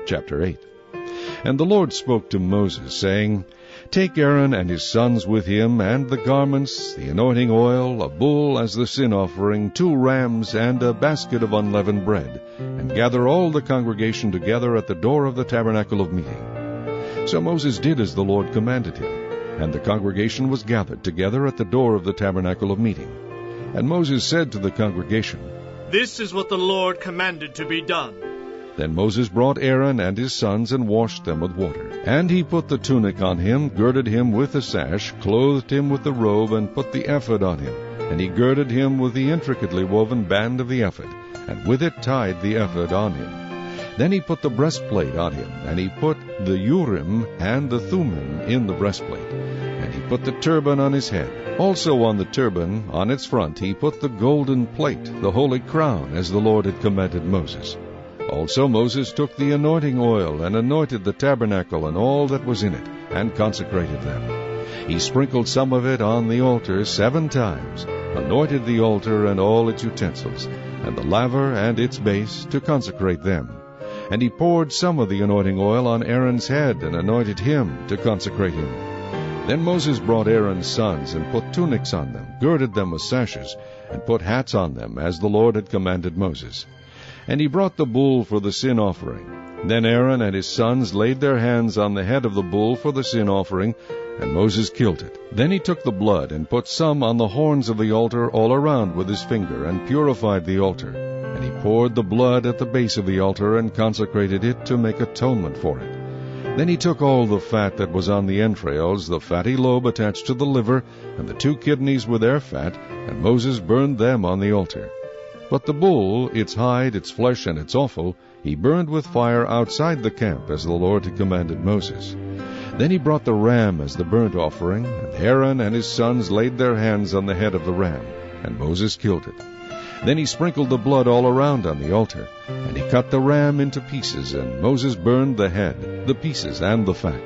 Chapter 8. And the Lord spoke to Moses, saying, Take Aaron and his sons with him, and the garments, the anointing oil, a bull as the sin offering, 2 rams, and a basket of unleavened bread, and gather all the congregation together at the door of the tabernacle of meeting. So Moses did as the Lord commanded him, and the congregation was gathered together at the door of the tabernacle of meeting. And Moses said to the congregation, This is what the Lord commanded to be done. Then Moses brought Aaron and his sons and washed them with water. And he put the tunic on him, girded him with the sash, clothed him with the robe, and put the ephod on him. And he girded him with the intricately woven band of the ephod, and with it tied the ephod on him. Then he put the breastplate on him, and he put the Urim and the Thummim in the breastplate. And he put the turban on his head. Also on the turban, on its front, he put the golden plate, the holy crown, as the Lord had commanded Moses. Also Moses took the anointing oil, and anointed the tabernacle and all that was in it, and consecrated them. He sprinkled some of it on the altar 7 times, anointed the altar and all its utensils, and the laver and its base, to consecrate them. And he poured some of the anointing oil on Aaron's head, and anointed him to consecrate him. Then Moses brought Aaron's sons, and put tunics on them, girded them with sashes, and put hats on them, as the Lord had commanded Moses. And he brought the bull for the sin offering. Then Aaron and his sons laid their hands on the head of the bull for the sin offering, and Moses killed it. Then he took the blood, and put some on the horns of the altar all around with his finger, and purified the altar. And he poured the blood at the base of the altar, and consecrated it to make atonement for it. Then he took all the fat that was on the entrails, the fatty lobe attached to the liver, and the 2 kidneys with their fat, and Moses burned them on the altar. But the bull, its hide, its flesh, and its offal, he burned with fire outside the camp, as the Lord had commanded Moses. Then he brought the ram as the burnt offering, and Aaron and his sons laid their hands on the head of the ram, and Moses killed it. Then he sprinkled the blood all around on the altar, and he cut the ram into pieces, and Moses burned the head, the pieces, and the fat.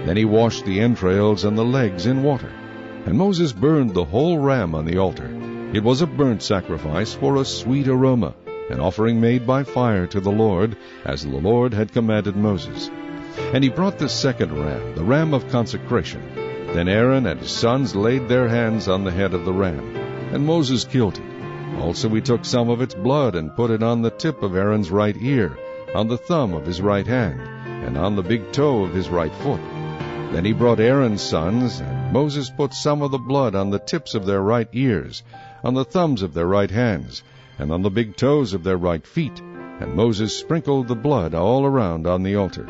Then he washed the entrails and the legs in water. And Moses burned the whole ram on the altar. It was a burnt sacrifice for a sweet aroma, an offering made by fire to the Lord, as the Lord had commanded Moses. And he brought the second ram, the ram of consecration. Then Aaron and his sons laid their hands on the head of the ram, and Moses killed it. Also he took some of its blood, and put it on the tip of Aaron's right ear, on the thumb of his right hand, and on the big toe of his right foot. Then he brought Aaron's sons, and Moses put some of the blood on the tips of their right ears, on the thumbs of their right hands, and on the big toes of their right feet. And Moses sprinkled the blood all around on the altar.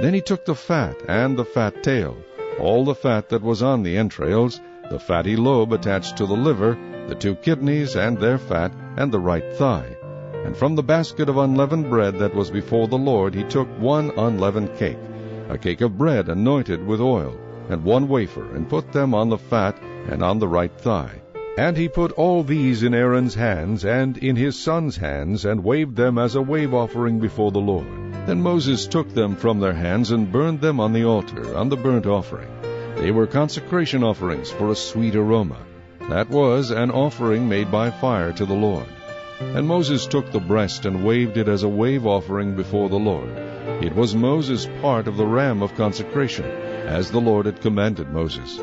Then he took the fat and the fat tail, all the fat that was on the entrails, the fatty lobe attached to the liver, the 2 kidneys and their fat, and the right thigh. And from the basket of unleavened bread that was before the Lord he took 1 unleavened cake, a cake of bread anointed with oil, and 1 wafer, and put them on the fat and on the right thigh. And he put all these in Aaron's hands and in his sons' hands, and waved them as a wave offering before the Lord. Then Moses took them from their hands, and burned them on the altar, on the burnt offering. They were consecration offerings for a sweet aroma. That was an offering made by fire to the Lord. And Moses took the breast, and waved it as a wave offering before the Lord. It was Moses' part of the ram of consecration, as the Lord had commanded Moses.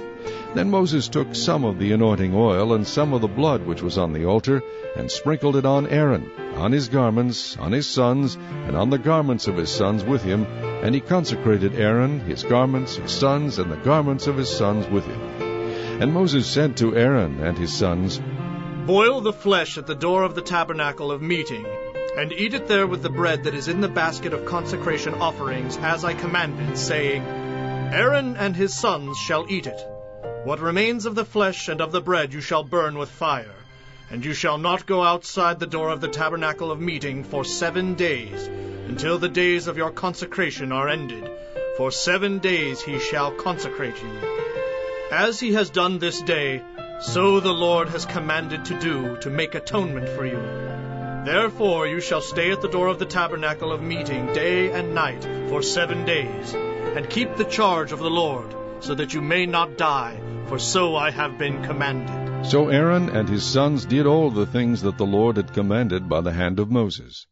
Then Moses took some of the anointing oil, and some of the blood which was on the altar, and sprinkled it on Aaron, on his garments, on his sons, and on the garments of his sons with him. And he consecrated Aaron, his garments, his sons, and the garments of his sons with him. And Moses said to Aaron and his sons, Boil the flesh at the door of the tabernacle of meeting, and eat it there with the bread that is in the basket of consecration offerings, as I commanded, saying, Aaron and his sons shall eat it. What remains of the flesh and of the bread you shall burn with fire, and you shall not go outside the door of the tabernacle of meeting for 7 days, until the days of your consecration are ended. For 7 days he shall consecrate you. As he has done this day, so the Lord has commanded to do, to make atonement for you. Therefore you shall stay at the door of the tabernacle of meeting day and night for 7 days, and keep the charge of the Lord, so that you may not die, for so I have been commanded. So Aaron and his sons did all the things that the Lord had commanded by the hand of Moses.